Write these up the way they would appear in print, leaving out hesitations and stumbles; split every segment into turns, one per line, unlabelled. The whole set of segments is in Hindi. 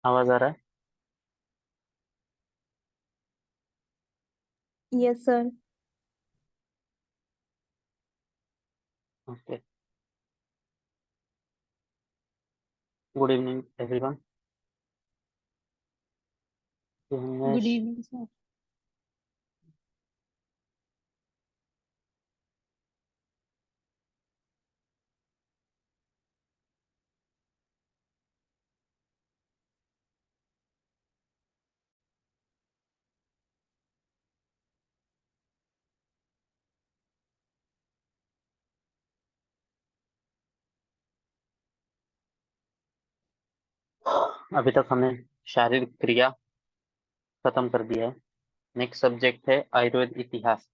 आवाज आ रहा है?
Yes sir.
Okay. Good evening everyone.
Good evening sir.
अभी तक हमने शारीरिक क्रिया खत्म कर दिया है। नेक्स्ट सब्जेक्ट है आयुर्वेद इतिहास।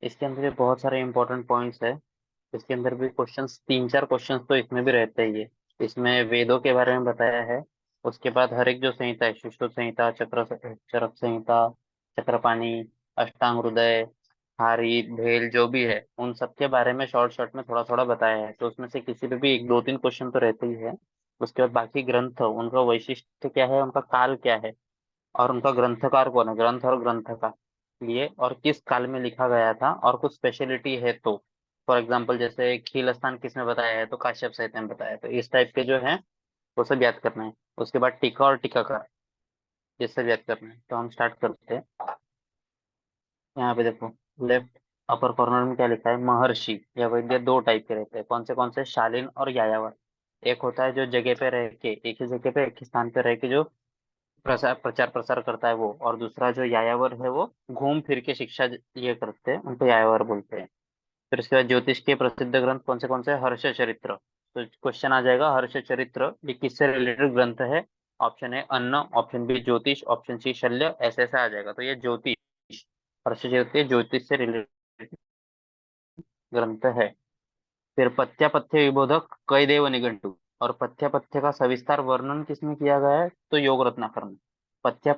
इसके अंदर भी बहुत सारे इंपॉर्टेंट पॉइंट्स है। इसके अंदर भी क्वेश्चंस, तीन चार क्वेश्चंस तो इसमें भी रहते ही है। इसमें वेदों के बारे में बताया है। उसके बाद हर एक जो संहिता है, सुश्रुत संहिता, चरक संहिता, चक्रपाणी, अष्टांग हृदय, हारी भेल, जो भी है उन सब के बारे में शॉर्ट शॉर्ट में थोड़ा थोड़ा बताया है। तो उसमें से किसी पे भी एक दो तीन क्वेश्चन तो रहते ही है। उसके बाद बाकी ग्रंथ, उनका वैशिष्ट्य क्या है, उनका काल क्या है, और उनका ग्रंथकार कौन है, ग्रंथ और ग्रंथ का लिए, और किस काल में लिखा गया था, और कुछ स्पेशलिटी है तो। फॉर एग्जाम्पल जैसे खील स्थान किसने बताया है, तो काश्यप संहिता में बताया है। तो इस टाइप के जो है वो सब याद करना है। उसके बाद टीका और टीकाकार, ये सब याद करना है। तो हम स्टार्ट करते हैं। यहाँ पे देखो, लेफ्ट अपर कॉर्नर में क्या लिखा है, महर्षि या वैद्य दो टाइप के रहते हैं। कौन से शालीन और यायावर। एक होता है जो जगह पे रह के, एक ही जगह पे एक ही स्थान पे रह के जो प्रचार प्रसार करता है वो। और दूसरा जो यायावर है वो घूम फिर के शिक्षा ये करते हैं, उनको यायावर बोलते हैं। फिर उसके बाद ज्योतिष के प्रसिद्ध ग्रंथ कौन से, हर्ष चरित्र। तो क्वेश्चन आ जाएगा, हर्ष चरित्र ये किससे रिलेटेड ग्रंथ है। ऑप्शन है अन्न, ऑप्शन बी ज्योतिष, ऑप्शन सी शल्य, ऐसे ऐसे आ जाएगा। तो ये ज्योतिष, हर्ष चरित्र ज्योतिष से रिलेटेड ग्रंथ है। फिर पथ्य विबोधक कई देव निघंटु। और पथ्य का सविस्तार वर्णन किसमें किया गया है, तो योग रत्नाकर में। पथ्य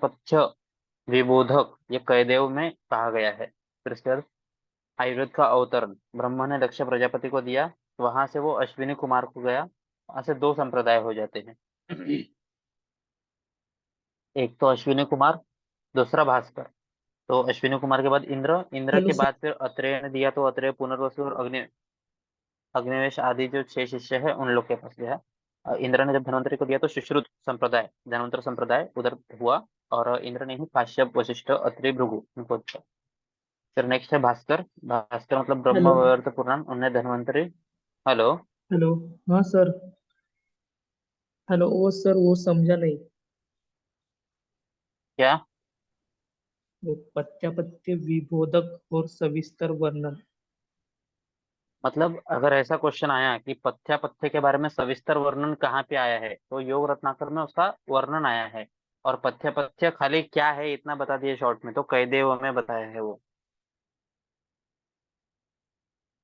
विबोधक ये कयदेव में कहा गया है। फिर उसके बाद आयुर्वेद का अवतरण, ब्रह्मा ने दक्ष प्रजापति को दिया, वहां से वो अश्विनी कुमार को गया। वहां से दो संप्रदाय हो जाते हैं। एक तो अश्विनी कुमार, दूसरा भास्कर। तो अश्विनी कुमार के बाद इंद्र, इंद्र
हेलो
के
सर।
बाद फिर अत्रेय ने दिया, तो अत्रेय, पुनर्वसु और अग्निवेश आदि जो छह शिष्य है उन लोग के पास गया। इंद्र ने जब धनवंतरि को दिया तो सुश्रुत संप्रदाय, धनवंतर संप्रदाय उधर हुआ। और इंद्र ने ही काश्यप, वशिष्ठ, अत्रि, भृगु उनको दिया। फिर नेक्स्ट है भास्कर। भास्कर मतलब ब्रह्म
हेलो।
वैवर्त पुराण, उनने धनवंतरि। हेलो।
हेलो। हाँ सर। हेलो, वो सर वो समझा नहीं।
क्या
वो पत्यापत्य विबोधक और सविस्तर वर्णन।
मतलब, अगर ऐसा क्वेश्चन आया कि पथ्य के बारे में सविस्तर वर्णन कहाँ पे आया है, तो योग रत्नाकर में उसका वर्णन आया है। और पथ्य खाली क्या है इतना बता दिए शॉर्ट में, तो कई में बताया है वो।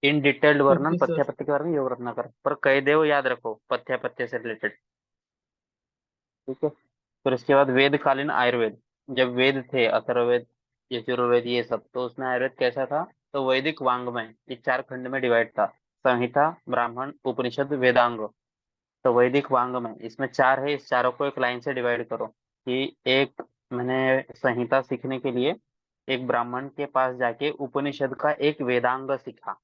इन डिटेल्ड वर्णन
ओके
पथ्य
सर।
के बारे में योग रत्नाकर, पर कई याद रखो पथ्य से रिलेटेड। ठीक है। फिर इसके बाद वेदकालीन आयुर्वेद। जब वेद थे, अथर्ववेद, यजुर्वेद, ये सब, तो उसमें आयुर्वेद कैसा था, तो वैदिक वांग्मय ये चार खंड में डिवाइड था। संहिता, ब्राह्मण, उपनिषद, वेदांग। तो वैदिक वांग्मय इसमें चार है, इस चारों को एक लाइन से डिवाइड करो। कि एक, मैंने संहिता सीखने के लिए एक ब्राह्मण के पास जाके उपनिषद का एक वेदांग सीखा।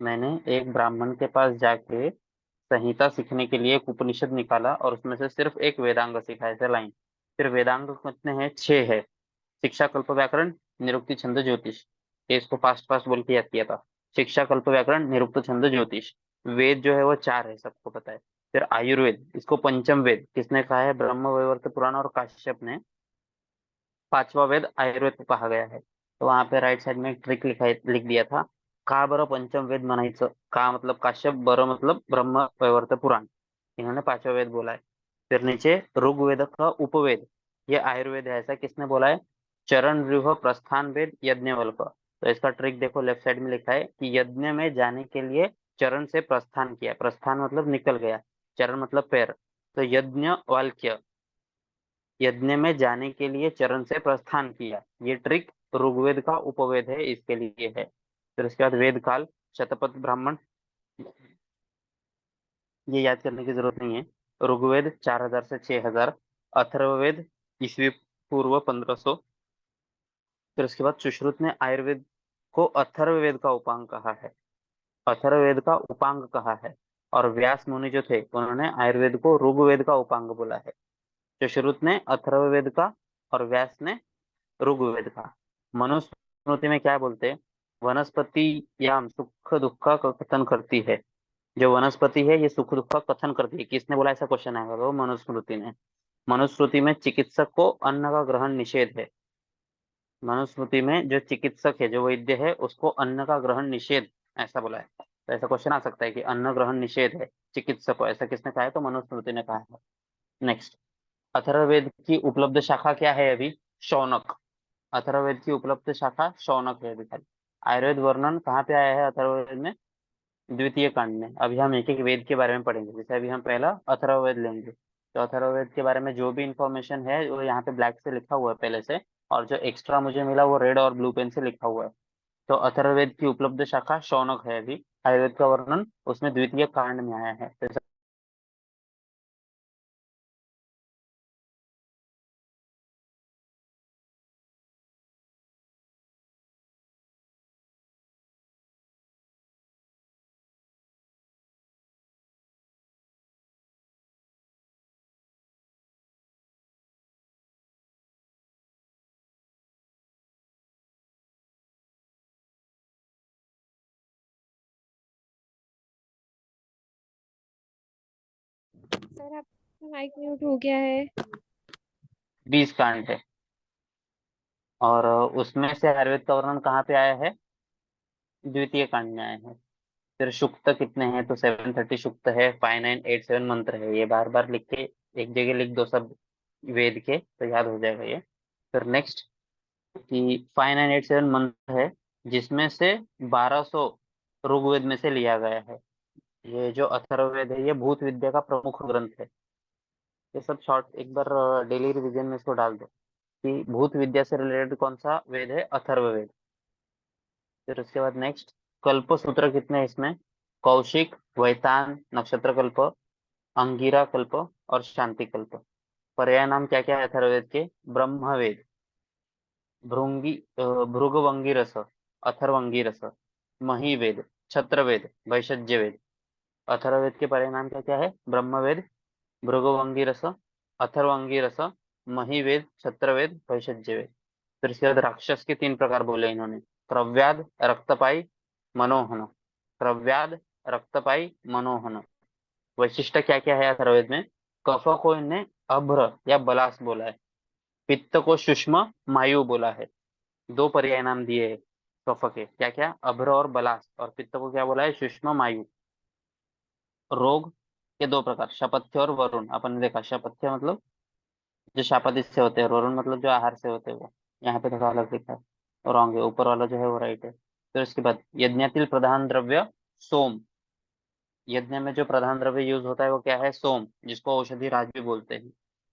मैंने एक ब्राह्मण के पास जाके संहिता सीखने के लिए एक उपनिषद निकाला, और उसमें से सिर्फ एक वेदांग सीखा, ऐसे लाइन। फिर वेदांग कितने हैं, छह है। शिक्षा, कल्प, व्याकरण, निरुक्ति, छंद, ज्योतिष। ये इसको फास्ट फास्ट बोल के याद किया था। शिक्षा, कल्प, व्याकरण, निरुक्त, छंद, ज्योतिष। वेद जो है वो चार है, सबको पता है। फिर आयुर्वेद, इसको पंचम वेद किसने कहा है, ब्रह्म वैवर्त पुराण और काश्यप ने। पांचवा वेद आयुर्वेद को कहा गया है। तो वहां पे राइट साइड में एक ट्रिक लिख दिया था। का बरं पंचम वेद म्हणायचं, का मतलब काश्यप, बरं मतलब ब्रह्म वैवर्त पुराण। इन्होंने पांचवा वेद बोला है। फिर नीचे ऋग्वेद का उपवेद, ये आयुर्वेद है, ऐसा किसने बोला है, चरण व्यूह प्रस्थान वेद यज्ञवल्क। तो इसका ट्रिक देखो, लेफ्ट साइड में लिखा है कि यज्ञ में जाने के लिए चरण से प्रस्थान किया। प्रस्थान मतलब निकल गया, चरण मतलब पैर। तो यज्ञ वाल्क्य, यज्ञ में जाने के लिए चरण से प्रस्थान किया। ये ट्रिक ऋग्वेद का उपवेद है, इसके लिए है। फिर उसके बाद वेद काल, शतपथ ब्राह्मण, ये याद करने की जरूरत नहीं है। ऋग्वेद 4000 से 6000, अथर्ववेद ईस्वी पूर्व 1500। फिर उसके बाद सुश्रुत ने आयुर्वेद को अथर्ववेद का उपांग कहा है, अथर्ववेद का उपांग कहा है। और व्यास मुनि जो थे उन्होंने आयुर्वेद को ऋग्वेद का उपांग बोला है। सुश्रुत ने अथर्ववेद का और व्यास ने ऋग्वेद का। मनुस्मृति में क्या बोलते हैं? वनस्पति याम सुख दुख का कथन करती है। जो वनस्पति है ये सुख दुख का कथन करती है। किसने बोला? ऐसा क्वेश्चन आएगा तो मनुस्मृति ने। मनुस्मृति में चिकित्सक को अन्न का ग्रहण निषेध है। मनुस्मृति में जो चिकित्सक है, जो वैद्य है, उसको अन्न का ग्रहण निषेध ऐसा बोला है। तो ऐसा क्वेश्चन आ सकता है कि अन्न ग्रहण निषेध है चिकित्सक को, ऐसा किसने कहा है? तो मनुस्मृति ने कहा है। नेक्स्ट, अथर्ववेद की उपलब्ध शाखा क्या है अभी? शौनक। अथर्ववेद की उपलब्ध शाखा शौनक है अभी खाली। आयुर्वेद वर्णन कहाँ पे आया है अथर्ववेद में? द्वितीय कांड में। अभी हम एक एक वेद के बारे में पढ़ेंगे। जैसे अभी हम पहला अथर्ववेद लेंगे, तो अथर्ववेद के बारे में जो भी इंफॉर्मेशन है वो यहाँ पे ब्लैक से लिखा हुआ है पहले से, और जो एक्स्ट्रा मुझे मिला वो रेड और ब्लू पेन से लिखा हुआ है। तो अथर्ववेद की उपलब्ध शाखा शौनक है अभी। आयुर्वेद का वर्णन उसमें द्वितीय कांड में आया है। तो
सर आपका माइक म्यूट हो गया है।
20 कांड है, और उसमें से आयुर्वेद का वर्णन कहाँ पे आया है? द्वितीय कांड में आया है। फिर सुक्त कितने हैं? तो 730 सुक्त है, 5987 मंत्र है। ये बार बार लिख के एक जगह लिख दो सब वेद के, तो याद हो जाएगा ये। फिर नेक्स्ट कि 5987 मंत्र है, जिसमें से 1200 ऋग्वेद में से लिया गया है। ये जो अथर्ववेद है ये भूत विद्या का प्रमुख ग्रंथ है। ये सब शॉर्ट एक बार डेली रिवीजन में इसको डाल दो कि भूत विद्या से रिलेटेड कौन सा वेद है? अथर्ववेद। फिर उसके बाद नेक्स्ट, कल्प सूत्र कितने हैं इसमें? कौशिक, वैतान, नक्षत्र कल्प, अंगिरा कल्प और शांति कल्प। पर्याय नाम क्या क्या है अथर्ववेद के? ब्रह्मवेद, भृंगी भृगवंगिरस, अथर्वंगिरस, महीवेद, छत्रवेद, वैशज्यवेद। अथर्ववेद के पर्याय नाम क्या क्या है? ब्रह्मवेद, भृगवंगिरस, अथर्वंगिरस, महीवेद, छत्रवेद, वैशज्यवेद। फिर इसके बाद राक्षस के 3 प्रकार बोले इन्होंने: क्रव्याद, रक्तपाई, मनोहन। क्रव्याद, रक्तपाई, मनोहन। वैशिष्ट क्या क्या है अथर्ववेद में? कफ को इन्हें अभ्र या बलास बोला है। पित्त को शुष्म मायु बोला है। 2 पर्याय नाम दिए हैं कफ के, क्या क्या? अभ्र और बलास। और पित्त को क्या बोला है? शुष्म मायु। रोग के 2 प्रकार, शपथ्य और वरुण। अपन ने देखा शपथ्य मतलब जो शापादिश से होते हैं, और वरुण मतलब जो आहार से होते हैं। वो यहाँ पे थोड़ा अलग लिखा है, रॉन्ग है। ऊपर वाला जो है वो राइट है। फिर उसके बाद यज्ञातील प्रधान द्रव्य सोम। यज्ञ में जो प्रधान द्रव्य यूज होता है वो क्या है? सोम, जिसको औषधि राज भी बोलते हैं।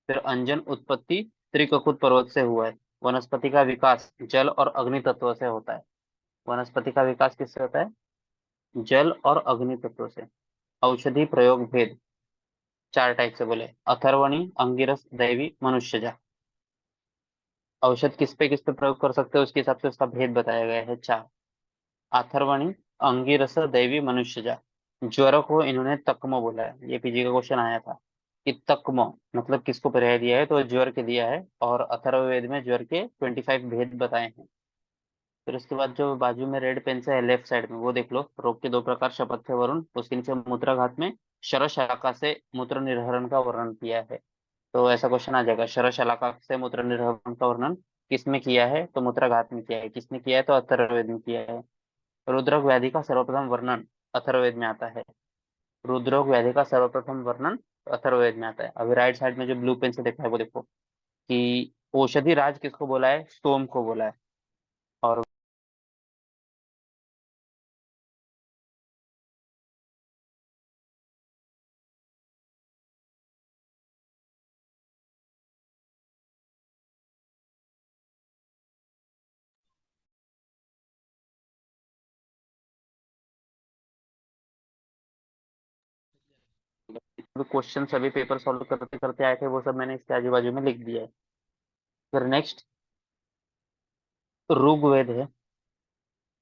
फिर अंजन उत्पत्ति त्रिककुट पर्वत से हुआ है। वनस्पति का विकास जल और अग्नि तत्व से होता है। वनस्पति का विकास किससे होता है? जल और अग्नि तत्व से। औषधि प्रयोग भेद 4 टाइप से बोले: अथर्वणी, अंगिरस, दैवी, मनुष्यजा। औषध किस पे प्रयोग कर सकते हो उसके हिसाब से उसका भेद बताया गया है 4: अथर्वणी, अंगिरस, दैवी, मनुष्यजा। ज्वर को इन्होंने तक्म बोला है। ये पीजी का क्वेश्चन आया था कि तक्म मतलब किसको पर्याय दिया है, तो ज्वर के दिया है। और अथर्ववेद में ज्वर के 25 भेद बताए हैं। फिर उसके बाद जो बाजू में रेड पेन से है लेफ्ट साइड में, वो देख लो। रोग के 2 प्रकार, शपथ्य वरुण। उसके नीचे मूत्राघात में शरशलाका से मूत्र निर्हरण का वर्णन किया है। तो ऐसा क्वेश्चन आ जाएगा, शरशलाका से मूत्र निर्हरण का वर्णन किसमें किया है? तो मूत्राघात में किया है। किसने किया है? तो अथर्ववेद में किया है। रुद्रक व्याधि का सर्वप्रथम वर्णन अथर्ववेद में आता है। रुद्रक व्याधि का सर्वप्रथम वर्णन अथर्ववेद में आता है। अभी राइट साइड में जो ब्लू पेन से देखा है वो देखो कि औषधि राज किसको बोला है? सोम को बोला है। और क्वेश्चन सभी पेपर सॉल्व करते करते आए थे, वो सब मैंने इसके आजू बाजू में लिख दिया है। फिर नेक्स्ट ऋग्वेद है।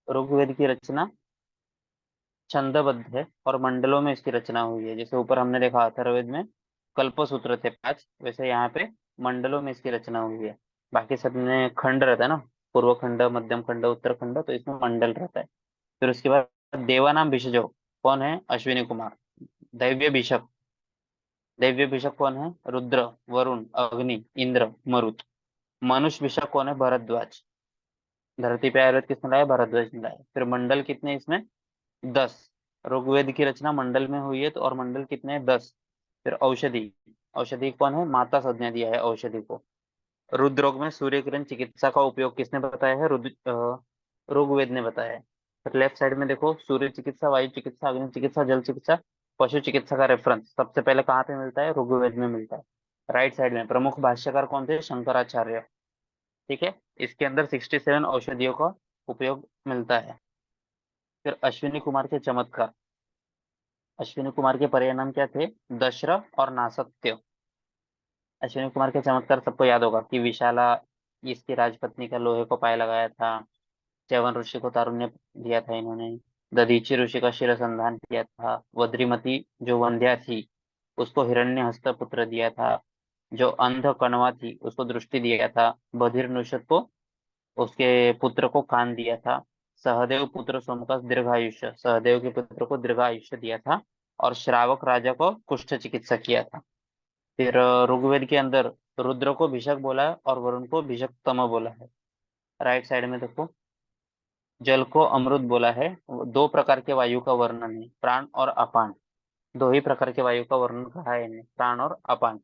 ऋग्वेद की रचना छंदबद्ध है और मंडलों में इसकी रचना हुई है। जैसे ऊपर हमने देखा अथर्ववेद में कल्प सूत्र थे 5, वैसे यहाँ पे मंडलों में इसकी रचना हुई है। बाकी सब में खंड रहता है ना, पूर्व खंड, मध्यम खंड, उत्तर खंड, तो इसमें मंडल रहता है। फिर उसके बाद देवानाम भिषजो कौन है? अश्विनी कुमार। दैव्य भिषक, दैव्य भिषक कौन है? रुद्र, वरुण, अग्नि, इंद्र, मरुत। मनुष्य भिषक कौन है? भरद्वाज। धरती पे आयुर्वेद किसने लाया? भरद्वाज ने लाया। फिर मंडल कितने इसमें? 10। ऋग्वेद की रचना मंडल में हुई है तो, और मंडल कितने हैं? 10। फिर औषधि, औषधि कौन है? माता संज्ञा दिया है औषधि को। रुद्र रोग में सूर्य किरण चिकित्सा का उपयोग किसने बताया है? ऋग्वेद ने बताया है। फिर लेफ्ट साइड में देखो, सूर्य चिकित्सा, वायु चिकित्सा, अग्नि चिकित्सा, जल चिकित्सा, पशु चिकित्सा का रेफरेंस सबसे पहले कहाँ पे मिलता है? ऋग्वेद में मिलता है। राइट साइड में प्रमुख भाष्यकार कौन थे? शंकराचार्य। ठीक है, इसके अंदर 67 औषधियों का उपयोग मिलता है। फिर अश्विनी कुमार के चमत्कार। अश्विनी कुमार के पर्याय नाम क्या थे? दशरथ और नासत्य। अश्विनी कुमार के चमत्कार सबको याद होगा कि विशाला, इसकी राजपत्नी का लोहे को पाए लगाया था। च्यवन ऋषि को तारुण्य दिया था इन्होंने। दधीची ऋषि का शिरसंधान किया था। वद्रिमती जो वंध्या थी उसको हिरण्य हस्त पुत्र दिया था। जो अंध कणवा थी उसको दृष्टि दिया था। बधिर नृषत को, उसके पुत्र को कान दिया था। सहदेव पुत्र सोम का दीर्घायुष्य, सहदेव के पुत्र को दीर्घायुष्य दिया था। और श्रावक राजा को कुष्ठ चिकित्सा किया था। फिर ऋग्वेद के अंदर रुद्र को भिषक बोला है और वरुण को भिषकतम बोला है। राइट साइड में देखो, जल को अमृत बोला है। दो प्रकार के वायु का वर्णन है, प्राण और अपान। दो ही प्रकार के वायु का वर्णन कहा है इन्हें, प्राण और अपान।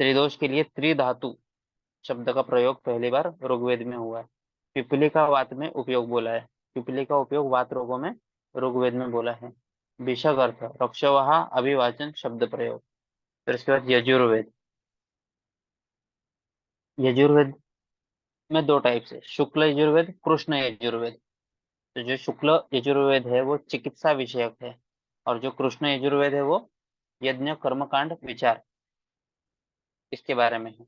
त्रिदोष के लिए त्रिधातु शब्द का प्रयोग पहली बार ऋग्वेद में हुआ है। पिपली का वात में उपयोग बोला है। पिपली का उपयोग वात रोगों में ऋग्वेद में बोला है। भिषक अर्थ रक्षवाह अभिवाचन शब्द प्रयोग। फिर इसके बाद यजुर्वेद। यजुर्वेद में दो टाइप से, शुक्ल यजुर्वेद, कृष्ण यजुर्वेद। तो जो शुक्ल यजुर्वेद है वो चिकित्सा विषयक है, और जो कृष्ण यजुर्वेद है वो यज्ञ कर्मकांड विचार इसके बारे में है।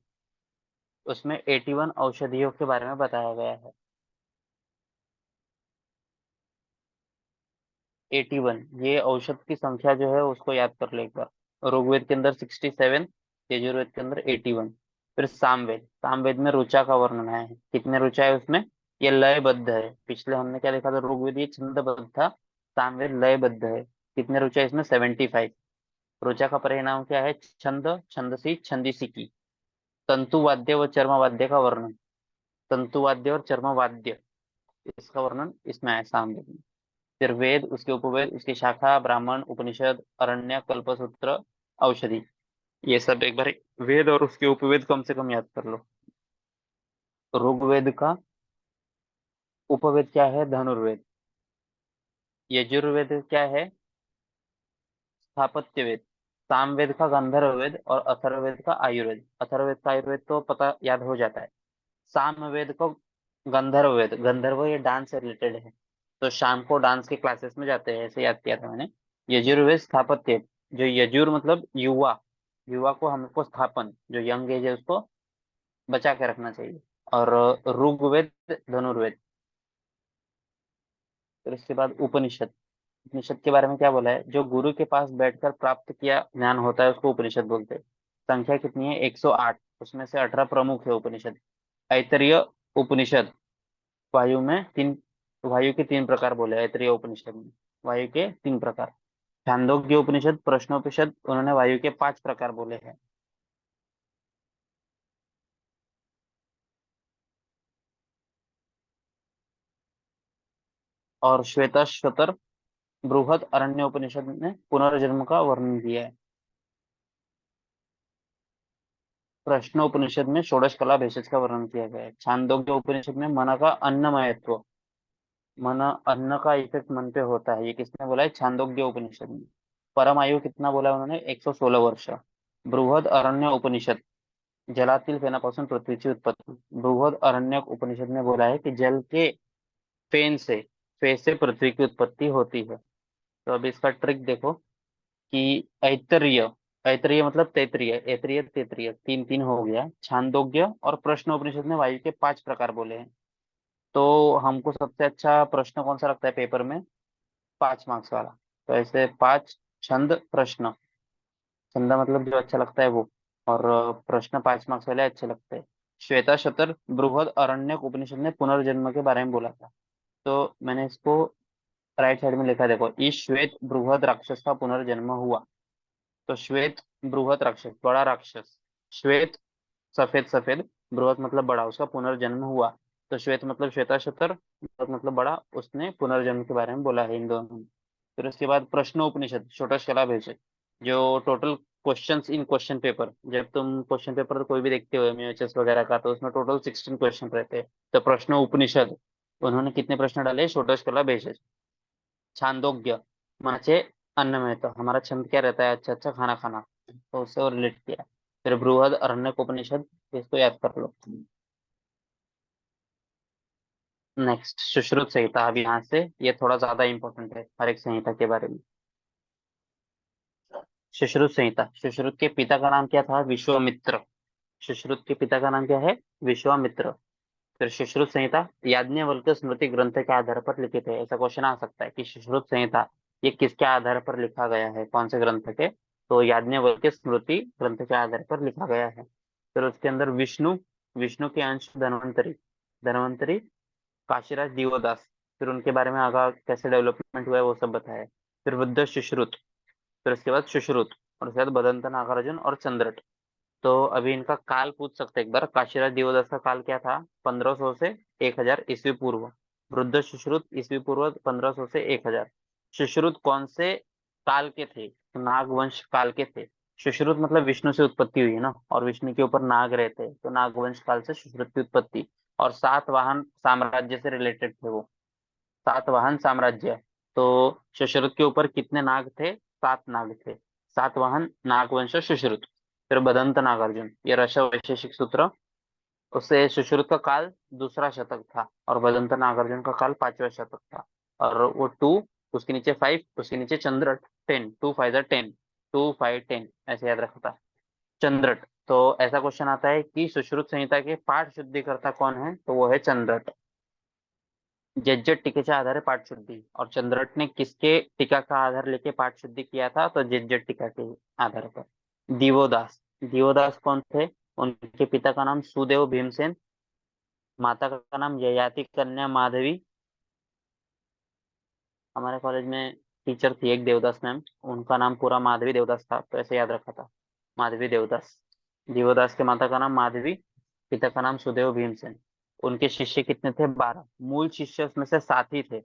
उसमें 81 औषधियों के बारे में बताया गया है। 81, ये औषध की संख्या जो है उसको याद कर लो एक बार। ऋग्वेद के अंदर 67, यजुर्वेद के अंदर 81। फिर सामवेद, सामवेद में रुचा का वर्णन है। कितने रुचा है उसमें? ये लयबद्ध है। पिछले हमने क्या देखा था? ऋग्वेद ये छंदबद्ध था, सामवेद लयबद्ध है। कितने रुचा है इसमें? 75। रुचा का परिणाम क्या है? छंद, छंदसी, छंदिसी की। तंतुवाद्य व चर्मवाद्य का वर्णन, तंतुवाद्य और चर्मवाद्य इसका वर्णन इसमें है सामवेद में। फिर वेद, उसके उपवेद, उसकी शाखा, ब्राह्मण, उपनिषद, अरण्य, कल्पसूत्र, औषधि, ये सब एक बार वेद और उसके उपवेद कम से कम याद कर लो। ऋग्वेद का उपवेद क्या है? धनुर्वेद। यजुर्वेद क्या है? स्थापत्य वेद। सामवेद का गंधर्व वेद और अथर्ववेद का आयुर्वेद। अथर्ववेद का आयुर्वेद तो पता याद हो जाता है। सामवेद को गंधर्व वेद, गंधर्व ये डांस से रिलेटेड है, तो शाम को डांस के क्लासेस में जाते हैं, ऐसे याद किया था मैंने। यजुर्वेद स्थापत्य, जो यजुर मतलब युवा, युवा को हमको स्थापन, जो यंग एज है उसको बचा के रखना चाहिए। और ऋग्वेद धनुर्वेद। फिर इसके बाद उपनिषद। उपनिषद के बारे में क्या बोला है? जो गुरु के पास बैठकर प्राप्त किया ज्ञान होता है उसको उपनिषद बोलते हैं। संख्या कितनी है? 108। उसमें से 18 प्रमुख है उपनिषद। ऐतरेय उपनिषद, वायु में तीन, वायु के तीन प्रकार बोले ऐतरेय उपनिषद में, वायु के तीन प्रकार। छांदोग्य उपनिषद, प्रश्नोपनिषद, उन्होंने वायु के 5 प्रकार बोले हैं। और श्वेताश्वतर बृहद अरण्य उपनिषद ने पुनर्जन्म का वर्णन किया है। प्रश्न उपनिषद में षोडश कला भेषज का वर्णन किया गया है। छांदोग्य उपनिषद में मन का अन्नमयत्व, मन अन्न का इफेक्ट मन पे होता है, ये किसने बोला है? छांदोग्य उपनिषद में। परम आयु कितना बोला उन्होंने? 116 वर्ष। बृहद अरण्य उपनिषद, जलातील फेनापासून पृथ्वीची उत्पत्ती। बृहद अरण्यक उपनिषद ने बोला है कि जल के फेन से, फे से पृथ्वी की उत्पत्ति होती है। तो अब इसका ट्रिक देखो कि ऐतरेय, ऐतरेय मतलब तैतरीय, ऐतरेय तैतरीय, तीन तीन हो गया। छांदोग्य और प्रश्न उपनिषद ने वायु के 5 प्रकार बोले हैं। तो हमको सबसे अच्छा प्रश्न कौन सा लगता है पेपर में? 5 मार्क्स वाला। तो ऐसे 5 छंद प्रश्न, छंद मतलब जो अच्छा लगता है वो, और प्रश्न 5 मार्क्स वाले अच्छे लगते हैं। श्वेता शतर बृहद अरण्यक उपनिषद ने पुनर्जन्म के बारे में बोला था। तो मैंने इसको राइट साइड में लिखा, देखो, इस श्वेत बृहद राक्षस का पुनर्जन्म हुआ। तो श्वेत बृहद राक्षस, बड़ा राक्षस, श्वेत सफेद सफेद, बृहद मतलब बड़ा, उसका पुनर्जन्म हुआ। तो श्वेत मतलब श्वेता शतर, बृहद मतलब बड़ा, उसने पुनर्जन्म के बारे में बोला है इन दोनों में। फिर उसके बाद प्रश्न उपनिषद षोडश कला भेषज, जो total questions in question paper, जब तुम क्वेश्चन पेपर कोई भी देखते हो एमयूएचएस वगैरह का, तो उसमें टोटल 16 क्वेश्चन रहते हैं। तो प्रश्न उपनिषद, उन्होंने कितने प्रश्न डाले? षोडश कला भेषज। छांदोग्य, माचे अन्न में, तो हमारा छंद क्या रहता है? अच्छा अच्छा खाना खाना, तो उससे रिलेट किया। फिर बृहद अरण्यक उपनिषद, इसको याद कर लो। नेक्स्ट सुश्रुत संहिता, अब यहाँ से ये थोड़ा ज्यादा इंपॉर्टेंट है हर एक संहिता के बारे में। सुश्रुत संहिता, सुश्रुत के पिता का नाम क्या था? विश्वामित्र। सुश्रुत के पिता का नाम क्या है? विश्वामित्र। फिर सुश्रुत संहिता याज्ञवल्क्य स्मृति ग्रंथ के आधार पर लिखित है। ऐसा क्वेश्चन आ सकता है कि सुश्रुत संहिता ये किसके आधार पर लिखा गया है, कौन से ग्रंथ के? तो याज्ञवल्क्य स्मृति ग्रंथ के आधार पर लिखा गया है। फिर उसके अंदर विष्णु, विष्णु के अंश धन्वंतरी, धन्वंतरी काशीराज दिवोदास, फिर उनके बारे में आगे कैसे डेवलपमेंट हुआ है वो सब बताया है। फिर वृद्ध सुश्रुत, फिर उसके बाद सुश्रुत, और उसके बाद बदंत नागार्जुन और चंद्रट। तो अभी इनका काल पूछ सकते हैं एक बार। काशीराज दिवोदास का काल क्या था? 1500 से 1000 ईस्वी पूर्व। वृद्ध सुश्रुत ईस्वी पूर्व 1500 से 1000। सुश्रुत कौन से काल के थे? तो नागवंश काल के थे। सुश्रुत मतलब विष्णु से उत्पत्ति हुई है ना, और विष्णु के ऊपर नाग रहते हैं, तो नागवंश काल से सुश्रुत की उत्पत्ति। और सातवाहन साम्राज्य से रिलेटेड थे वो, सातवाहन साम्राज्य। तो सुश्रुत के ऊपर कितने नाग थे? 7 नाग थे। सातवाहन नागवंश सुश्रुत। फिर बदंत नागार्जुन, ये रसव वैशेषिक सूत्र, उससे सुश्रुत का काल दूसरा शतक था, और बदंत नागार्जुन का काल 5वां शतक था। और वो 2, उसके नीचे 5, उसके नीचे चंद्रट 10, 2 5 10, 2 5 10, ऐसे याद रखा था चंद्रट। तो ऐसा क्वेश्चन आता है कि सुश्रुत संहिता के पाठ शुद्धिकर्ता कौन है? तो वो है चंद्रट। जेज्जट टीकेच्या आधारे पाठ शुद्धि, और चंद्रट ने किसके टीका का आधार लेके पाठ शुद्धि किया था? तो जेज्जट टीका के आधार पर। दिवोदास, दिवोदास कौन थे? उनके पिता का नाम सुदेव भीमसेन, माता का नाम ययाति कन्या माधवी। हमारे कॉलेज में टीचर थी एक देवदास मैम, उनका नाम पूरा माधवी देवदास था, तो ऐसे याद रखा था, माधवी देवदास। दिवोदास के माता का नाम माधवी, पिता का नाम सुदेव भीमसेन। उनके शिष्य कितने थे? 12। मूल शिष्य उसमें से 7 ही थे,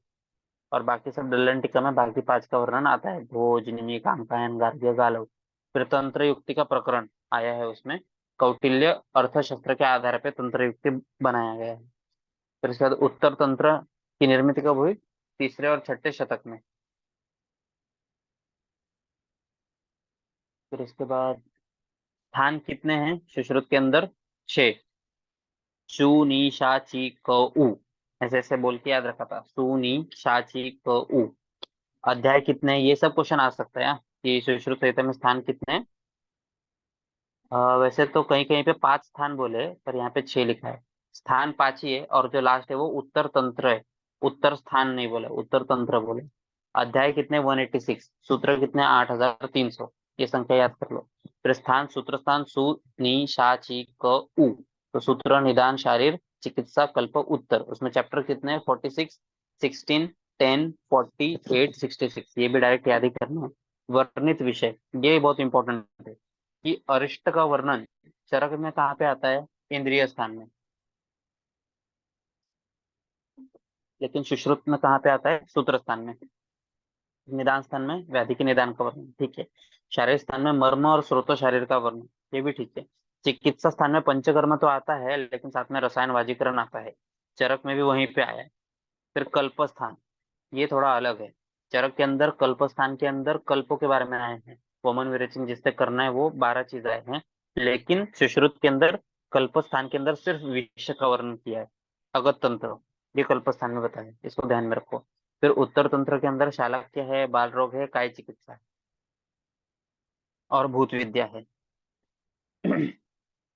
और बाकी सब डल्लन टीका में बाकी 5 का वर्णन आता है, भोज, निमि, कांकायन, गार्ग्य, गालव। फिर तंत्र युक्ति का प्रकरण आया है उसमें, कौटिल्य अर्थशास्त्र के आधार पर तंत्र युक्ति बनाया गया है। फिर इसके बाद उत्तर तंत्र की निर्मित कब हुई? 3रे और 6ठे शतक में। फिर इसके बाद स्थान कितने हैं सुश्रुत के अंदर? 6। सु नी शा ची क उ, ऐसे ऐसे बोल के याद रखा था, सु नी शा ची क उ। अध्याय कितने हैं? ये सब क्वेश्चन आ सकता है, कि सुश्रुत संहिता में स्थान कितने हैं। वैसे तो कहीं कहीं पे 5 स्थान बोले, पर यहाँ पे 6 लिखा है। स्थान 5 ही है, और जो लास्ट है वो उत्तर तंत्र है, उत्तर स्थान नहीं बोले, उत्तर तंत्र बोले। अध्याय कितने? 186। सूत्र कितने? 8300। ये संख्या याद कर लो। फिर स्थान, सूत्र स्थान सु नी शा ची क उ, तो सूत्र निदान शारीर चिकित्सा कल्प उत्तर, उसमें चैप्टर कितने हैं? 46, 16, 10, 48, 66। ये भी डायरेक्ट याद ही करना है। वर्णित विषय, ये बहुत इंपॉर्टेंट है कि अरिष्ट का वर्णन चरक में कहाँ पे आता है? इंद्रिय स्थान में। लेकिन सुश्रुत में कहाँ पे आता है? सूत्र स्थान में। निदान स्थान में व्याधि के निदान का वर्णन, ठीक है। शारीर स्थान में मर्म और स्रोत शारीर का वर्णन, ये भी ठीक है। चिकित्सा स्थान में पंचकर्म तो आता है, लेकिन साथ में रसायन वाजीकरण आता है। चरक में भी वहीं पे आया है। फिर कल्प स्थान, ये थोड़ा अलग है। चरक के अंदर कल्प स्थान के अंदर कल्पों के बारे में आए हैं। कॉमन विरेचन जिससे करना है वो 12 चीज आए हैं। लेकिन सुश्रुत के अंदर कल्प स्थान के अंदर सिर्फ विष का वर्णन किया है। अगत तंत्र, ये कल्प स्थान में बताया है, इसको ध्यान में रखो। फिर उत्तर तंत्र के अंदर शालक्य है, बाल रोग है, काय चिकित्सा है और भूत विद्या है।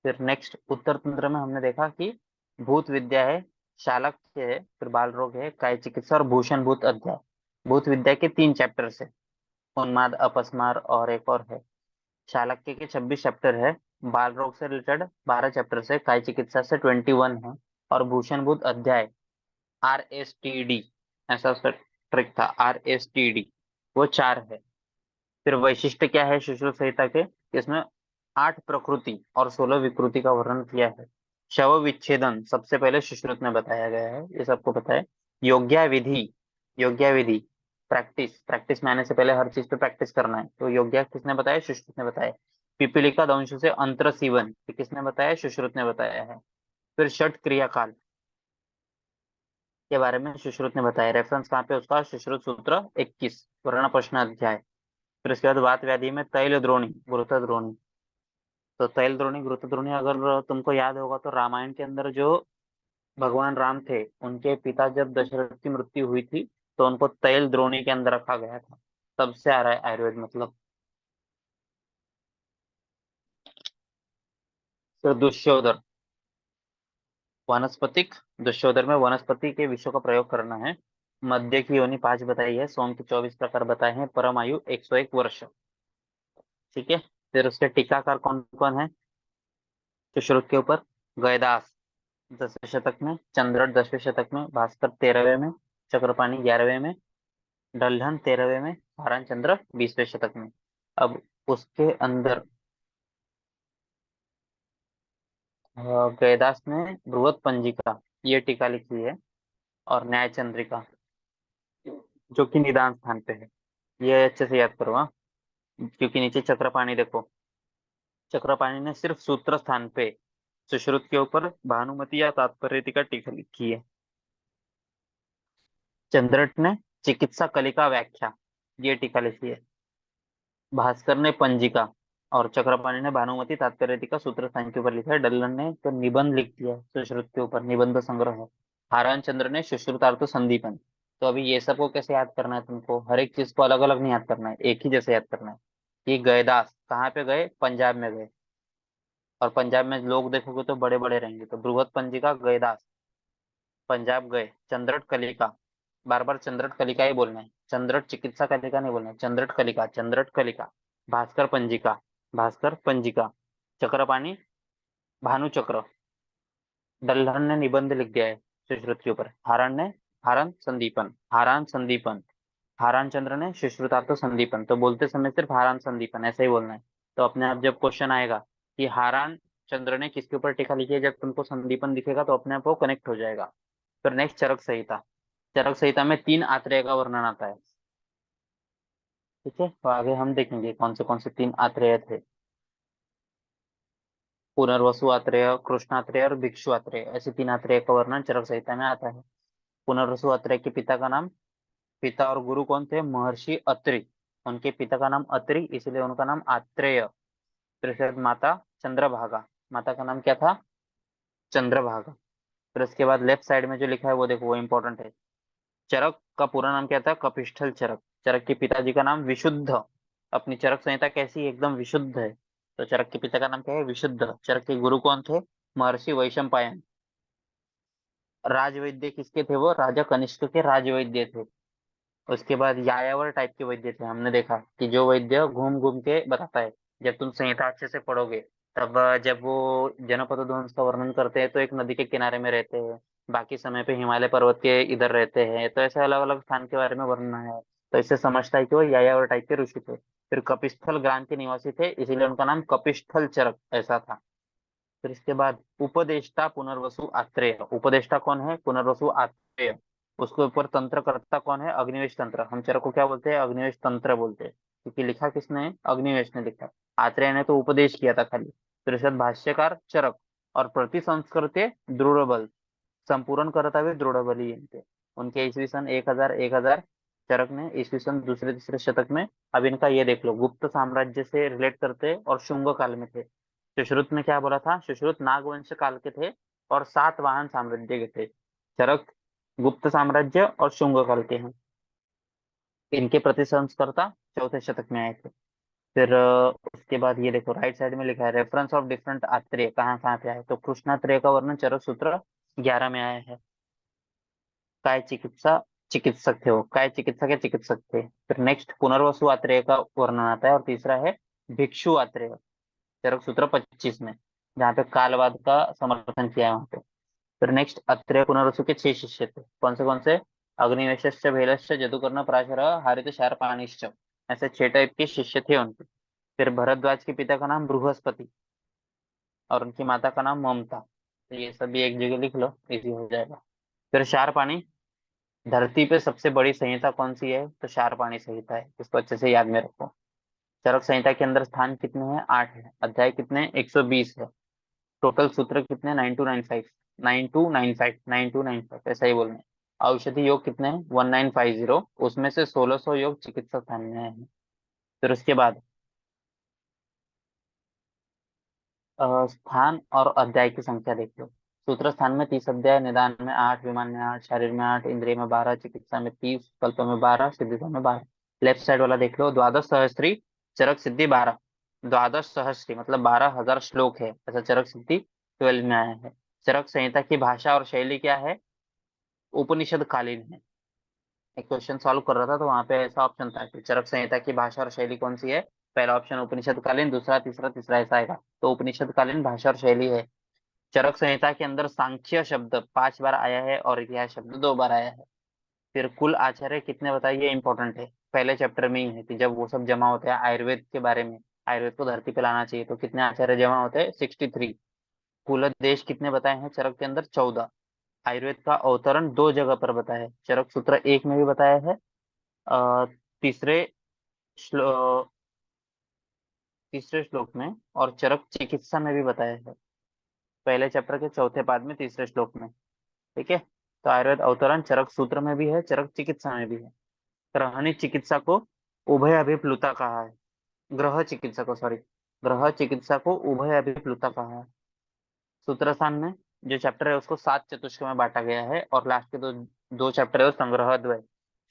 फिर नेक्स्ट उत्तर तंत्र में हमने देखा कि भूत विद्या है, शालक्य है, फिर बाल रोग है, काय चिकित्सा और भूषण भूत अध्याय। भूत विद्या के 3 चैप्टर्स है, उन्माद, अपस्मार और एक और है। चाणक्य के 26 चैप्टर है। बाल रोग से रिलेटेड 12 चैप्टर है, काय चिकित्सा से 21 है। और भूषण भूत अध्याय, RSTD, ऐसा उसका ट्रिक था, RSTD, वो 4 है। फिर वैशिष्ट्य क्या है सुश्रुत संहिता के, इसमें 8 प्रकृति और 16 विकृति का वर्णन किया है। शव विच्छेदन सबसे पहले सुश्रुत में बताया गया है, ये सबको पता है। योग्या विधि, योग्या विधि, प्रैक्टिस, प्रैक्टिस में आने से पहले हर चीज पे प्रैक्टिस करना है, तो योग्या किसने बताया, सुश्रुत ने बताया। पिपीलिका दंश से अंतर सीवन, ये किसने बताया, सुश्रुत ने बताया है। फिर षट क्रियाकाल के बारे में सुश्रुत ने बताया। रेफरेंस कहाँ पे उसका, सुश्रुत सूत्र 21, वर्ण प्रश्न अध्याय। फिर उसके बाद वात व्याधि में तैल द्रोणी, गुरुत्व द्रोणी। तो तैल द्रोणी, गुरुत्व द्रोणी अगर तुमको याद होगा तो रामायण के अंदर जो भगवान राम थे, उनके पिता जब दशरथ की मृत्यु हुई थी, तो उनको तैल द्रोणी के अंदर रखा गया था। तब से आ रहा है आयुर्वेद मतलब। फिर दुष्योदर, वनस्पतिक, दुष्योदर में वनस्पति के विषयों का प्रयोग करना है। मध्य की योनि 5 बताई है, सोम के 24 प्रकार बताए हैं, परम आयु 101 वर्ष। ठीक है। फिर उसके टीकाकार कौन कौन है सुश्रुत के ऊपर, गयदास 10वें शतक में, चंद्रट 10वें शतक में, भास्कर 13वें में, चक्रपाणी 11वें में, दल्हन 13वें में, हारान चंद्र 20वें शतक में। अब उसके अंदर गयदास ने बृहत पंजिका, ये टीका लिखी है, और न्याय चंद्रिका, जो कि निदान स्थान पे है। ये अच्छे से याद करो, हाँ, क्योंकि नीचे चक्रपाणी देखो, चक्रपाणी ने सिर्फ सूत्र स्थान पे सुश्रुत के ऊपर भानुमति या तात्पर्य टीका टीका लिखी है। चंद्रट ने चिकित्सा कलिका व्याख्या, ये टीका लिखी है। भास्कर ने पंजिका और चक्रपाणी ने भानुमति तात्पर्य टीका सूत्र स्थान के ऊपर लिखा है। डल्लन ने तो निबंध लिख दिया है सुश्रुत के ऊपर, निबंध संग्रह है। हारान चंद्र ने सुश्रुतार्थ संदीपन। तो अभी ये सबको कैसे याद करना है तुमको, हर एक चीज को अलग अलग नहीं याद करना है, एक ही जैसे याद करना है। कि गयदास कहाँ पे गए, पंजाब में गए, और पंजाब में लोग देखोगे तो बड़े बड़े रहेंगे, तो बृहत पंजिका गयदास, पंजाब गए। चंद्रट कलिका, बार बार चंद्रट कलिका ही बोलना है, चंद्रट चिकित्सा कलिका नहीं बोलना है, चंद्रट कलिका, चंद्रट कलिका। भास्कर पंजिका, भास्कर पंजिका। चक्रपाणी, भानु चक्र। दल्हन ने निबंध लिख दिया है सुश्रुत के ऊपर। हारण ने हारण संदीपन, हारान संदीपन। हारान चंद्र ने सुश्रुतार्थ संदीपन, तो बोलते समय सिर्फ हारान संदीपन ऐसा ही बोलना है। तो अपने आप जब क्वेश्चन आएगा कि हारान चंद्र ने किसके ऊपर टीका लिखी है, जब तुमको संदीपन दिखेगा तो अपने आप वो कनेक्ट हो जाएगा। फिर नेक्स्ट चरक संहिता, चरक संहिता में 3 आत्रेय का वर्णन आता है। ठीक है, तो आगे हम देखेंगे कौन से 3 आत्रेय थे। पुनर्वसु आत्रेय, कृष्णात्रेय और भिक्षु आत्रेय, ऐसे 3 आत्रेय का वर्णन चरक संहिता में आता है। पुनर्वसु आत्रेय के पिता का नाम, पिता और गुरु कौन थे, महर्षि अत्रि। उनके पिता का नाम अत्रि, इसलिए उनका नाम आत्रेय। फिर उसके बाद माता चंद्रभागा, माता का नाम क्या था, चंद्रभागा। फिर उसके बाद लेफ्ट साइड में जो लिखा है वो देखो, वो इंपॉर्टेंट है। चरक का पूरा नाम क्या था, कपिष्ठल चरक। चरक के पिताजी का नाम विशुद्ध। अपनी चरक संहिता कैसी, एकदम विशुद्ध है। तो चरक के पिता का नाम क्या है, विशुद्ध। चरक के गुरु कौन थे, महर्षि वैशंपायन। राजवैद्य किसके थे, वो राजा कनिष्क के राजवैद्य थे। उसके बाद यायावर टाइप के वैद्य थे। हमने देखा कि जो वैद्य घूम घूम के बताता है, जब तुम संहिता अच्छे से पढ़ोगे तब जब वो जनपद ध्वंस का वर्णन करते हैं तो एक नदी के किनारे में रहते हैं, बाकी समय पे हिमालय पर्वत के इधर रहते हैं, तो ऐसे अलग अलग स्थान के बारे में वर्णन है। तो इससे समझता है कि वो यायावर टाइप के ऋषि थे। फिर कपिस्थल ग्राम के निवासी थे, इसीलिए उनका नाम कपिस्थल चरक ऐसा था। फिर इसके बाद उपदेष्टा पुनर्वसु आत्रेय, उपदेष्टा कौन है, पुनर्वसु आत्रेय। उसके ऊपर तंत्र करता कौन है, अग्निवेश तंत्र। हम चरक को क्या बोलते हैं, अग्निवेश तंत्र बोलते हैं। क्योंकि लिखा किसने है? अग्निवेश ने लिखा। आत्रेय ने तो उपदेश किया था खाली। फिर उसके बाद भाष्यकार चरक और प्रति संस्कृते दृढ़ बल, संपूर्ण करता हुए दृढ़ बली इनके। उनके ईस्वी सन 1000 चरक ने ईस्वी सन दूसरे तीसरे शतक में। अब इनका ये देख लो, गुप्त साम्राज्य से रिलेट करते और शुंग काल में थे। सुश्रुत ने क्या बोला था? सुश्रुत नागवंश काल के थे और सातवाहन साम्राज्य के थे। चरक गुप्त साम्राज्य और शुंग काल के हैं। इनके प्रति संस्कर्ता चौथे शतक में आए थे। फिर उसके बाद ये देखो, राइट साइड में लिखा है रेफरेंस ऑफ डिफरेंट आत्रेय कहाँ कहाँ पे आए, तो कृष्णात्रेय का वर्णन चरक सूत्र 11 में आया है। काय चिकित्सा चिकित्सक थे वो, काय चिकित्सक या चिकित्सक थे। फिर नेक्स्ट पुनर्वसु आत्रेय का वर्णन आता है, और तीसरा है भिक्षु आत्रेय, चरक सूत्र 25 में, जहाँ पे कालवाद का समर्थन किया है वहां पे। फिर नेक्स्ट अत्रेय पुनर्वसु के 6 शिष्य थे। कौन से? अग्निवेशश्च भेलश्च जदुकर्ण पराशर हरित शार्पाणिश्च, ऐसे 6 टाइप के शिष्य थे उनके। फिर भरद्वाज के पिता का नाम बृहस्पति और उनकी माता का नाम ममता। तो ये सभी एक जगह लिख लो, इजी हो जाएगा। फिर शार्पाणी, धरती पे सबसे बड़ी संहिता कौन सी है? तो शार्पाणी संहिता है, इसको अच्छे से याद में रखो। चरक संहिता के अंदर स्थान कितने हैं? 8 है। अध्याय कितने? 120 है। टोटल सूत्र कितने? 9295, 9295, 9295 ऐसा ही बोलना है। औषधि योग कितने हैं? 1950, उसमें से 1600 योग चिकित्सा स्थान में है। फिर उसके बाद स्थान और अध्याय की संख्या देख लो। सूत्र स्थान में 30 अध्याय, निदान में 8, विमान में 8, शरीर में 8, इंद्रिय में 12, चिकित्सा में 30, कल्प में 12, सिद्धिका में 12। लेफ्ट साइड वाला देख लो, द्वादश सहस्त्री चरक सिद्धि 12। द्वादश सहस्त्री मतलब 12,000 श्लोक है, ऐसा चरक सिद्धि 12 में आया है। चरक संहिता की भाषा और शैली क्या है? उपनिषद कालीन है। एक क्वेश्चन सॉल्व कर रहा था तो वहां पे ऐसा ऑप्शन था कि चरक संहिता की भाषा और शैली कौन सी है। पहला ऑप्शन उपनिषद कालीन, दूसरा तीसरा तीसरा ऐसा आएगा, तो उपनिषद कालीन भाषा और शैली है। चरक संहिता के अंदर सांख्य शब्द 5 बार आया है और इतिहास शब्द 2 बार आया है। फिर कुल आचार्य कितने बताइए? ये इंपॉर्टेंट है, पहले चैप्टर में ही है कि जब वो सब जमा होते हैं आयुर्वेद के बारे में, आयुर्वेद को धरती पे लाना चाहिए, तो कितने आचार्य जमा होते हैं? 63। कुल देश कितने बताए हैं चरक के अंदर? 14। आयुर्वेद का अवतरण 2 जगह पर बताया है, चरक सूत्र 1 में भी बताया है, अ, तीसरे श्लो, तीसरे श्लोक में, और चरक चिकित्सा में भी बताया है, पहले चैप्टर के चौथे पाद में तीसरे श्लोक में। ठीक है, तो आयुर्वेद अवतरण चरक सूत्र में भी है, चरक चिकित्सा में भी है। ग्रहणी चिकित्सा को उभय अभिप्लुता कहा है। ग्रह चिकित्सा को, सॉरी, ग्रह चिकित्सा को उभय अभिप्लुता कहा है। सूत्रस्थान में जो चैप्टर है उसको 7 चतुष्क में बांटा गया है, और लास्ट के दो दो चैप्टर है वो संग्रह द्वय।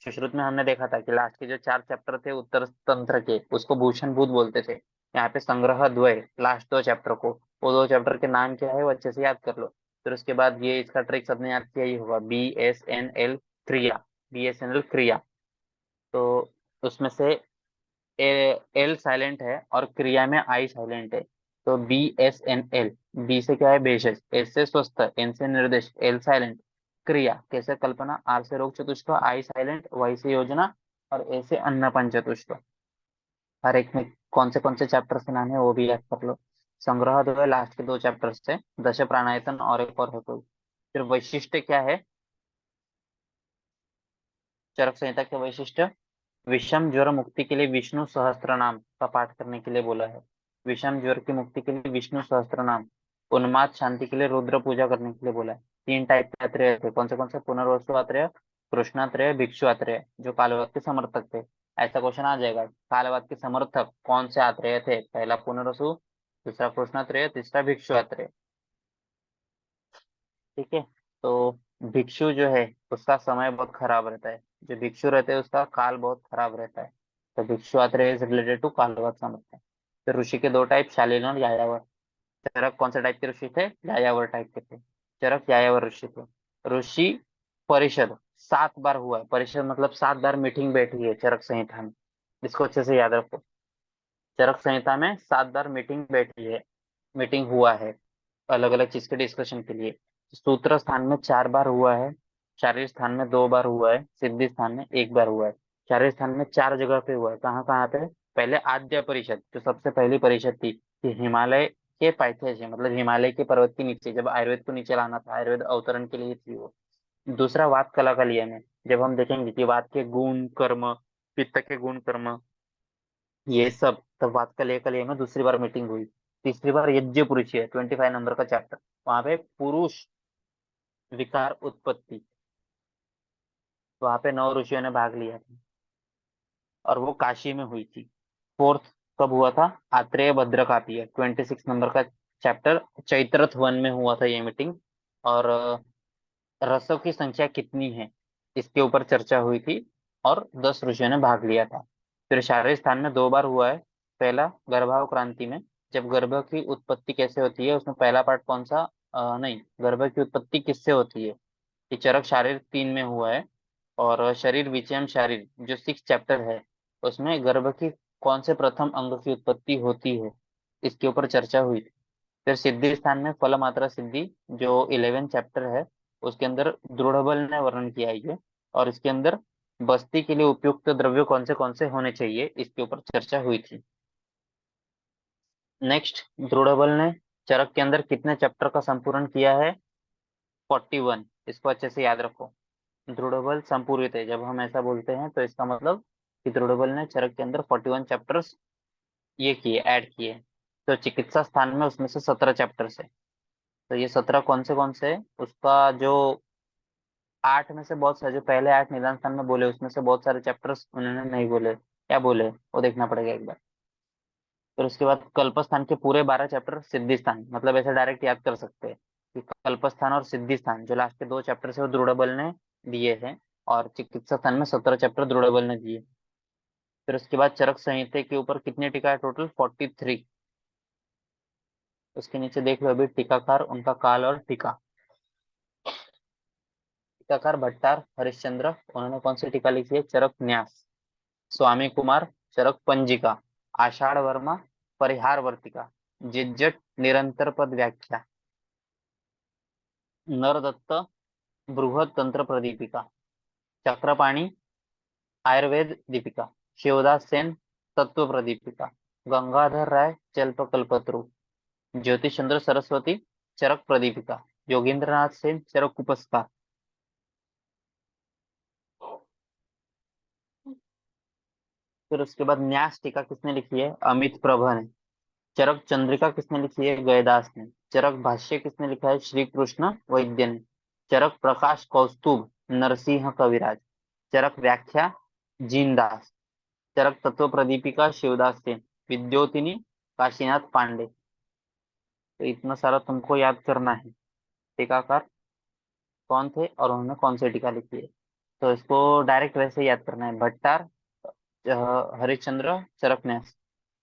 सुश्रुत में हमने देखा था कि लास्ट के जो 4 चैप्टर थे उत्तर तंत्र के, उसको भूषण भूत बोलते थे। यहाँ पे संग्रह द्वय लास्ट 2 चैप्टर को, वो 2 चैप्टर के नाम क्या है वो अच्छे से याद कर लो। फिर उसके बाद ये इसका ट्रिक सबने याद किया ही होगा, BSNL क्रिया, BSNL क्रिया। तो उसमें से एल साइलेंट है और क्रिया में आई साइलेंट है, तो BSNL। बी से क्या है? बेशज, एस से स्वस्थ, एन से निर्देश, एल साइलेंट। क्रिया कैसे? कल्पना, आर से रोग चतुष्ट, आई साइलेंट, वाई से योजना, और ए से अन्नपंच चतुष्ट। हर एक में कौन से चैप्टर के नाम है वो भी याद कर लो। संग्रह जो है लास्ट के 2 चैप्टर से, दश प्राणायतन और एक और है कोई। फिर वैशिष्ट क्या है चरक संहिता के? वैशिष्ट, विषम ज्वर मुक्ति के लिए विष्णु सहस्त्र नाम का पाठ करने के लिए बोला है। विषम ज्वर की मुक्ति के लिए विष्णु सहस्त्र नाम। उन्माद शांति के लिए रुद्र पूजा करने के लिए बोला है। 3 टाइप के आत्रेय थे, कौन से? पुनर्वसु आत्रेय, कृष्णात्रेय, भिक्षु आत्रेय, जो कालवाद के समर्थक थे। ऐसा क्वेश्चन आ जाएगा, कालवाद के समर्थक कौन से आत्रेय थे? पहला पुनर्वसु, दूसरा कृष्णात्रेय, तीसरा भिक्षु आत्रेय। ठीक है, तो भिक्षु जो है उसका समय बहुत खराब रहता है, जो भिक्षु रहते हैं उसका काल बहुत खराब रहता है। तो भिक्षु आत्रेय इज रिलेटेड टू कालवत समझते हैं। तो ऋषि के 2 टाइप, शालीन और यायावर। चरक कौन से टाइप के ऋषि थे? यायावर टाइप के थे। चरक यायावर ऋषि थे। ऋषि परिषद 7 बार हुआ है, परिषद मतलब 7 बार मीटिंग बैठी है चरक संहिता में, इसको अच्छे से याद रखो। चरक संहिता में 7 बार मीटिंग बैठी है, मीटिंग हुआ है अलग अलग चीज के डिस्कशन के लिए। सूत्र स्थान में 4 बार हुआ है, शारीर स्थान में 2 बार हुआ है, सिद्धि स्थान में 1 बार हुआ है। शारीर स्थान में 4 जगह पे हुआ है, कहाँ कहाँ पे? पहले आद्य परिषद, जो सबसे पहली परिषद थी, कि हिमालय के पाइथेय मतलब हिमालय के पर्वत के नीचे, जब आयुर्वेद को नीचे लाना था, आयुर्वेद अवतरण के लिए थी वो। दूसरा वात कला में, जब हम देखेंगे कि वात के गुण कर्म, पित्त के गुण कर्म, ये सब तब बात कल में दूसरी बार मीटिंग हुई। तीसरी बार यज्ञ पुरुष है 25 नंबर का चैप्टर, वहां पे पुरुष विकार उत्पत्ति, वहां पे 9 ऋषियों ने भाग लिया था और वो काशी में हुई थी। फोर्थ कब हुआ था? आत्रेय भद्रकापी है 26 नंबर का चैप्टर, चैत्रथ वन में हुआ था ये मीटिंग। और रसों की संख्या कितनी है इसके ऊपर चर्चा हुई थी और 10 ऋषियों ने भाग लिया था। फिर शारीरिक स्थान में 2 बार हुआ है। पहला गर्भावक्रांति में, जब गर्भ की उत्पत्ति कैसे होती है, उसमें पहला पार्ट कौन सा? नहीं, गर्भ की उत्पत्ति किससे होती है? ये चरक शारीर 3 में हुआ है। और शरीर विचयन शारीर जो 6 चैप्टर है, उसमें गर्भ की कौन से प्रथम अंग की उत्पत्ति होती है, इसके ऊपर चर्चा हुई थी। फिर सिद्धि स्थान में फल मात्रा सिद्धि जो 11 चैप्टर है, उसके अंदर दृढ़ बल ने वर्णन किया है ये। और इसके अंदर बस्ती के लिए उपयुक्त द्रव्य कौन से होने चाहिए, इसके ऊपर चर्चा हुई थी। नेक्स्ट, दृढ़ बल ने चरक के अंदर कितने चैप्टर का संपूर्ण किया है? 41। इसको अच्छे से याद रखो। दृढ़ बल संपूर्वित है, जब हम ऐसा बोलते हैं तो इसका मतलब कि दृढ़ बल ने चरक के अंदर 41 चैप्टर्स ये किए, ऐड किए। तो चिकित्सा स्थान में उसमें से 17 चैप्टर्स है। तो ये 17 कौन से हैं? उसका जो 8 में से बहुत सारे, जो पहले 8 निदान स्थान में बोले, उसमें से बहुत सारे चैप्टर्स उन्होंने नहीं बोले। क्या बोले वो देखना पड़ेगा एक बार। फिर उसके बाद कल्प स्थान के पूरे 12 चैप्टर सिद्धि स्थान, मतलब ऐसे डायरेक्ट याद कर सकते हैं कि कल्प स्थान और सिद्धि स्थान जो लास्ट के 2 चैप्टर है वो दृढ़ बल ने दिए हैं। और चिकित्सा स्थान में 17 चैप्टर दृढ़ बल ने दिए। फिर उसके बाद चरक संहिता के ऊपर कितने टीका है? टोटल 43। उसके नीचे देख लो अभी टीकाकार, उनका काल और टीका। टीकाकार भट्टार हरिश्चंद्र, उन्होंने कौन सी टीका लिखी है? चरक न्यास। स्वामी कुमार चरक पंजिका। आषाढ़ वर्मा परिहार वर्तिका। जिज्जट निरंतर पद व्याख्या। नरदत्त बृहद तंत्र प्रदीपिका। चक्रपाणी आयुर्वेद दीपिका। शिवदास सेन तत्व प्रदीपिका। गंगाधर राय जल्पकल्पत्रु। ज्योतिष चंद्र सरस्वती चरक प्रदीपिका। योगेंद्रनाथ सेन चरक उपस्कार। फिर उसके बाद न्यास टीका किसने लिखी है? अमित प्रभ ने। चरक चंद्रिका किसने लिखी है? गयदास ने। चरक भाष्य किसने लिखा है? श्री कृष्ण वैद्य ने। चरक प्रकाश कौस्तुभ नरसिंह कविराज। चरक व्याख्या जीनदास। चरक तत्व प्रदीपिका शिवदास सेन। विद्योतिनी काशीनाथ पांडे। तो इतना सारा तुमको याद करना है। टीकाकार कौन थे और उन्होंने कौन सी टीका लिखी है, तो इसको डायरेक्ट वैसे ही याद करना है। भट्टार हरिश्चंद्र चरक न्यास।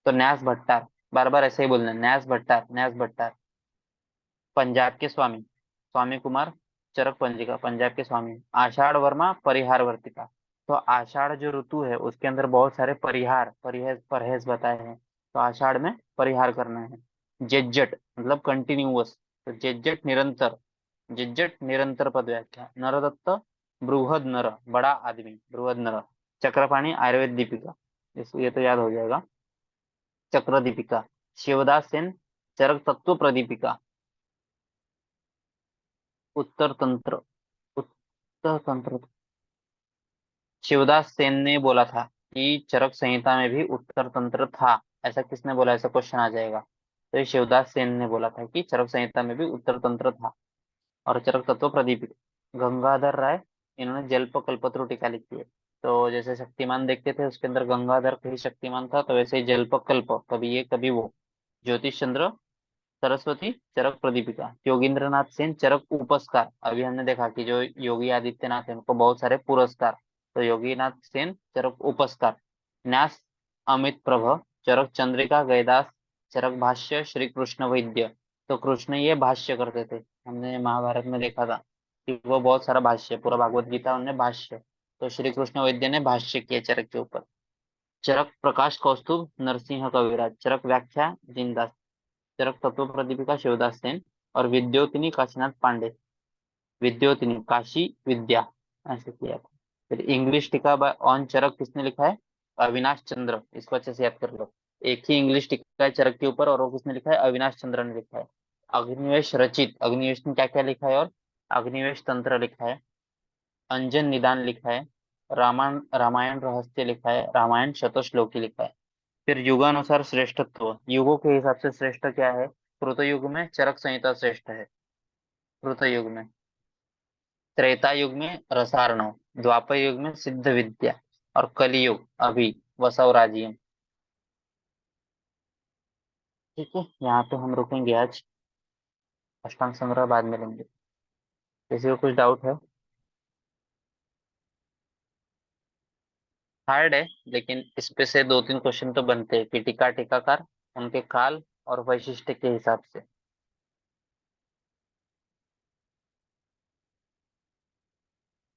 तो न्यास भट्टार, बार बार ऐसे ही बोलना है, न्यास भट्टार न्यास भट्टार। पंजाब के स्वामी स्वामी कुमार चरक पंजिका, पंजाब के स्वामी। आषाढ़ वर्मा परिहार वर्तिका। तो आषाढ़ जो ऋतु है उसके अंदर बहुत सारे परिहार परहेज परहेज बताए हैं, तो आषाढ़ में परिहार करना है। जेज्जट मतलब कंटिन्यूअस, तो जेज्जट निरंतर, जिज्जट निरंतर पद व्याख्या। नरदत्त बृहद नर बड़ा आदमी, बृहद नर। चक्रपाणी आयुर्वेद दीपिका, ये तो याद हो जाएगा। चक्र दीपिका। शिवदास सेन चरक तत्व प्रदीपिका। उत्तर तंत्र, उत्तर तंत्र। शिवदास सेन ने बोला था कि चरक संहिता में भी उत्तर तंत्र था। ऐसा किसने बोला? ऐसा क्वेश्चन आ जाएगा। तो ये शिवदास सेन ने बोला था कि चरक संहिता में भी उत्तर तंत्र था। और चरक तत्व प्रदीपिका। गंगाधर राय, इन्होंने जल्प कल्पत्रु टीका लिखी है। तो जैसे शक्तिमान देखते थे उसके अंदर गंगाधर कहीं शक्तिमान था, तो वैसे ही जल्प कल्प कभी ये कभी वो। ज्योतिष चंद्र सरस्वती चरक प्रदीपिका। योगींद्रनाथ सेन चरक उपस्कार, अभी हमने देखा कि जो योगी आदित्यनाथ है उनको बहुत सारे पुरस्कार, तो योगीनाथ सेन चरक उपस्कार। न्यास अमित प्रभ चरक चंद्रिका गयदास। चरक भाष्य श्री कृष्ण वैद्य। तो कृष्ण ये भाष्य करते थे, हमने महाभारत में देखा था कि वो बहुत सारा भाष्य, पूरा भागवत गीता उन्होंने भाष्य, तो श्री कृष्ण वैद्य ने भाष्य किया चरक के ऊपर। चरक प्रकाश कौस्तुभ नरसिंह कविराज। चरक व्याख्या जिनदास। चरक तत्व प्रदीपिका शिवदास सेन। और विद्योतिनी काशीनाथ पांडे। विद्योतिनी काशी विद्या, ऐसे किया था। फिर इंग्लिश टीका ऑन चरक किसने लिखा है? अविनाश चंद्र, इसको अच्छे से याद कर लो। एक ही इंग्लिश टीका है चरक के ऊपर और वो किसने लिखा है? अविनाश चंद्र ने लिखा है। अग्निवेश रचित, अग्निवेश ने क्या क्या लिखा है? और अग्निवेश तंत्र लिखा है। अंजन निदान लिखा है। रामायण रामायण रहस्य लिखा है। रामायण शतश्लोकी लिखा है। फिर युगानुसार श्रेष्ठत्व, युगों के हिसाब से श्रेष्ठ क्या है? कृत युग में चरक संहिता श्रेष्ठ है, कृत युग में। त्रेता युग में रसार्णव, द्वापर युग में सिद्ध विद्या, और कलयुग अभी वसव राजियम। ठीक है, यहाँ पे हम रुकेंगे आज, अष्टांग संग्रह बाद में लेंगे। किसी को कुछ डाउट है? हार्ड है, लेकिन इस पे से 2-3 क्वेश्चन तो बनते हैं कि टीका टीकाकार, उनके काल और वैशिष्ट के हिसाब से।